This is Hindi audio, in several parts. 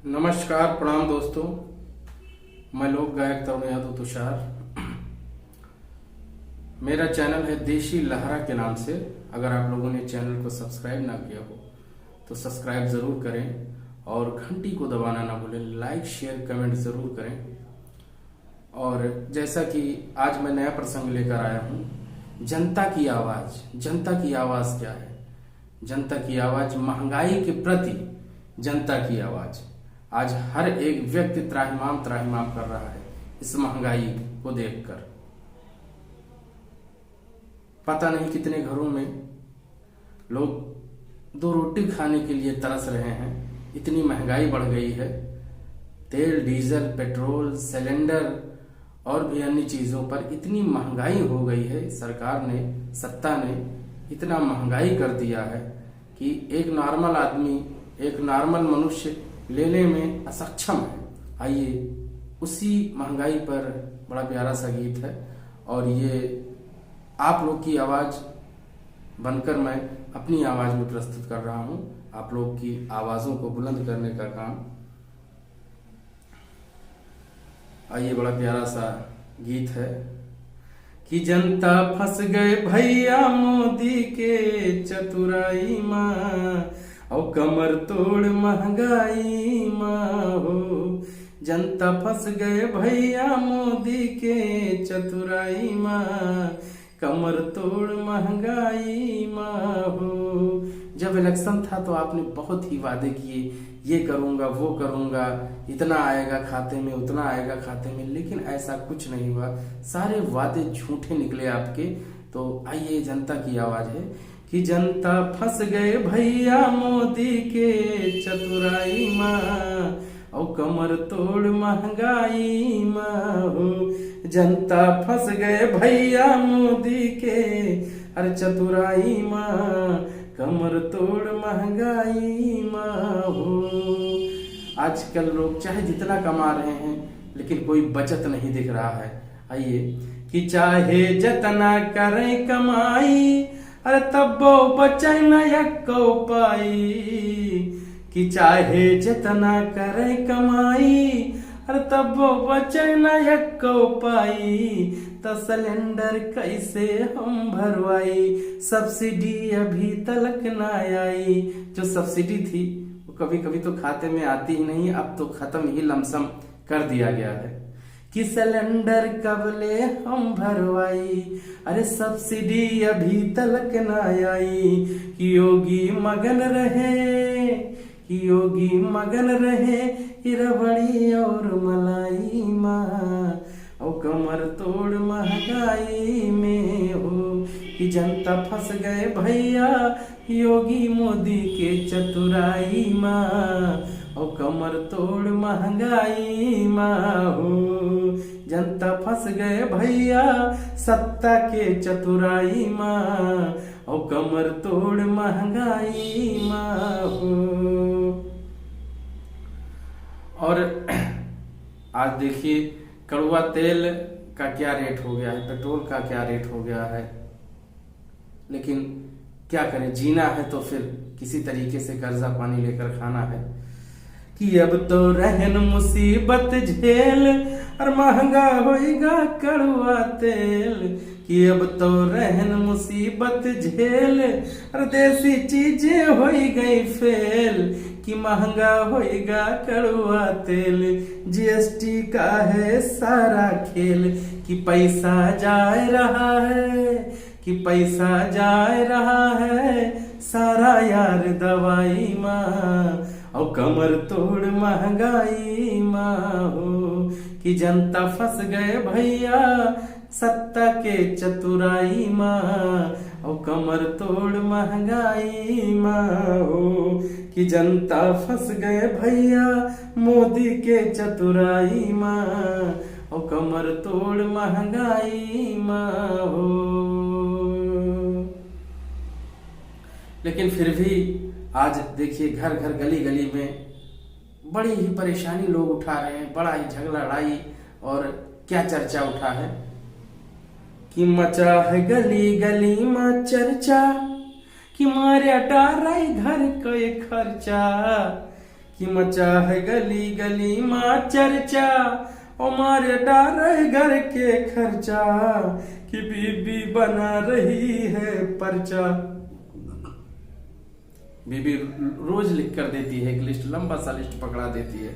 नमस्कार, प्रणाम दोस्तों। मैं लोक गायक तरुण यादव तुषार। मेरा चैनल है देशी लहरा के नाम से। अगर आप लोगों ने चैनल को सब्सक्राइब ना किया हो तो सब्सक्राइब जरूर करें और घंटी को दबाना ना भूलें। लाइक शेयर कमेंट जरूर करें। और जैसा कि आज मैं नया प्रसंग लेकर आया हूं, जनता की आवाज। जनता की आवाज क्या है? जनता की आवाज महंगाई के प्रति जनता की आवाज। आज हर एक व्यक्ति त्राहिमाम त्राहिमाम कर रहा है इस महंगाई को देखकर। पता नहीं कितने घरों में लोग दो रोटी खाने के लिए तरस रहे हैं। इतनी महंगाई बढ़ गई है। तेल, डीजल, पेट्रोल, सिलेंडर और भी अन्य चीजों पर इतनी महंगाई हो गई है। सरकार ने, सत्ता ने इतना महंगाई कर दिया है कि एक नॉर्मल आदमी, एक नॉर्मल मनुष्य लेने में असक्षम है। आइए उसी महंगाई पर बड़ा प्यारा सा गीत है और ये आप लोग की आवाज बनकर मैं अपनी आवाज में प्रस्तुत कर रहा हूं। आप लोग की आवाजों को बुलंद करने का काम। आइए, बड़ा प्यारा सा गीत है कि जनता फंस गए भैया मोदी के चतुराई माँ, और कमर तोड़ महंगाई माँ हो। जनता फंस गए भैया मोदी के चतुराई माँ, कमर तोड़ महंगाई माँ हो। जब इलेक्शन था तो आपने बहुत ही वादे किए, ये करूंगा, वो करूंगा, इतना आएगा खाते में, उतना आएगा खाते में, लेकिन ऐसा कुछ नहीं हुआ। सारे वादे झूठे निकले आपके। तो आइए, जनता की आवाज है कि जनता फंस गए भैया मोदी के चतुराई माँ, और कमर तोड़ महंगाई माँ हो। जनता फंस गए भैया मोदी के अरे चतुराई माँ, कमर तोड़ महंगाई माँ हो। आजकल लोग चाहे जितना कमा रहे हैं लेकिन कोई बचत नहीं दिख रहा है। आइए कि चाहे जितना करें कमाई, अरे तब वो बचे न यक्को पाई। कि चाहे जितना करें कमाई, अरे तब वो बचे न यक्को पाई। तो सिलेंडर कैसे हम भरवाई, सब्सिडी अभी तलक ना आई। जो सब्सिडी थी वो कभी कभी तो खाते में आती ही नहीं, अब तो खत्म ही लमसम कर दिया गया है। कि सिलेंडर कबले हम भरवाई, अरे सब्सिडी अभी तलक ना आई। कि योगी मगन रहे, कि योगी मगन रहे रबड़ी और मलाई माँ, और कमर तोड़ महंगाई में हो। कि जनता फंस गए भैया योगी मोदी के चतुराई माँ, और कमर तोड़ महंगाई माँ हो। जनता फंस गए भैया सत्ता के चतुराई माँ, और कमर तोड़ महंगाई माँ हो। और आज देखिए, कड़वा तेल का क्या रेट हो गया है, पेट्रोल का क्या रेट हो गया है। लेकिन क्या करें, जीना है तो फिर किसी तरीके से कर्जा पानी लेकर खाना है। कि अब तो रहन मुसीबत झेल, और महंगा होएगा कड़वा तेल। कि अब तो रहन मुसीबत झेल, और देसी चीजें हो गई फेल। कि महंगा होएगा कड़वा तेल, जीएसटी का है सारा खेल। कि पैसा जा रहा है, कि पैसा जा रहा है सारा यार दवाई माँ, और कमर तोड़ महंगाई माँ हो। कि जनता फंस गए भैया सत्ता के चतुराई माँ, और कमर तोड़ महंगाई माँ हो। कि जनता फंस गए भैया मोदी के चतुराई माँ, और कमर तोड़ महंगाई माँ हो। लेकिन फिर भी आज देखिए, घर घर गली गली में बड़ी ही परेशानी लोग उठा रहे हैं। बड़ा ही झगड़ा लड़ाई और क्या चर्चा उठा है कि मचा है गली गली में चर्चा, कि मारे अटार घर के खर्चा। कि मचा है गली गली माँ चर्चा, ओ मारे डार घर के खर्चा, कि बीबी बना रही है पर्चा। बीबी रोज लिख कर देती है एक लिस्ट, लंबा सा लिस्ट पकड़ा देती है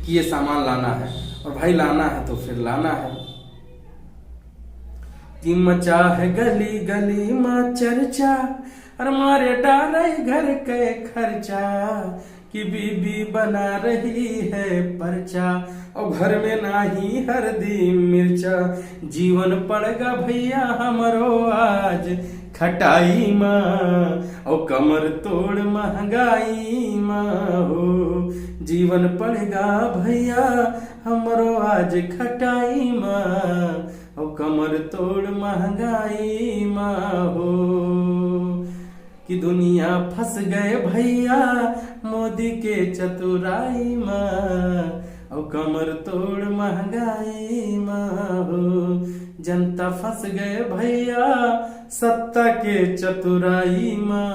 कि ये सामान लाना है, और भाई लाना है तो फिर लाना है। कि मचा है गली गली माँ चर्चा, और मारे डारे घर के खर्चा, कि बीबी बना रही है पर्चा, और घर में नाही हरदी मिर्चा। जीवन पड़ेगा भैया हमरो आज खटाई माँ, और कमर तोड़ महंगाई माँ हो। जीवन पड़ेगा भैया हमरो आज खटाई माँ, और कमर तोड़ महंगाई माँ हो। कि दुनिया फंस गए भैया मोदी के चतुराई माँ, और कमर तोड़ महंगाई माँ हो। जनता फंस गए भैया सत्ता के चतुराई माँ,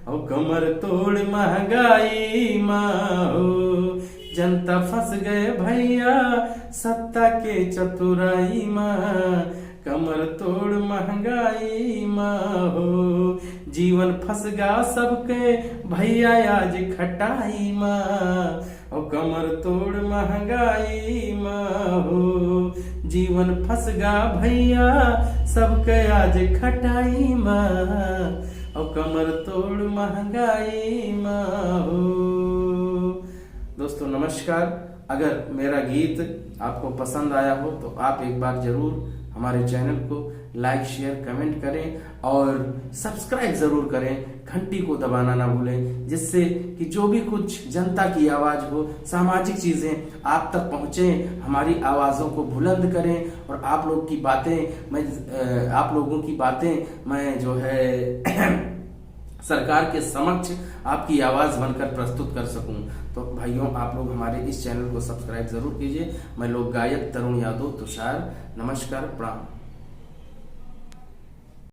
और कमर तोड़ महंगाई माँ हो। जनता फंस गए भैया सत्ता के चतुराई माँ, कमर तोड़ महंगाई माँ हो। जीवन फंस गा सबके भैया आज खटाई माँ, और कमर तोड़ महंगाई माँ हो। जीवन फंस गा भैया सबके आज खटाई माँ, और कमर तोड़ महंगाई माँ हो। दोस्तों नमस्कार। अगर मेरा गीत आपको पसंद आया हो तो आप एक बार जरूर हमारे चैनल को लाइक शेयर कमेंट करें, और सब्सक्राइब जरूर करें, घंटी को दबाना ना भूलें, जिससे कि जो भी कुछ जनता की आवाज हो, सामाजिक चीजें आप तक पहुंचे। हमारी आवाजों को बुलंद करें, और आप लोगों की बातें मैं जो है सरकार के समक्ष आपकी आवाज बनकर प्रस्तुत कर सकूं। तो भाइयों आप लोग हमारे इस चैनल को सब्सक्राइब जरूर कीजिए। मैं लोक गायक तरुण यादव तुषार, नमस्कार, प्रणाम।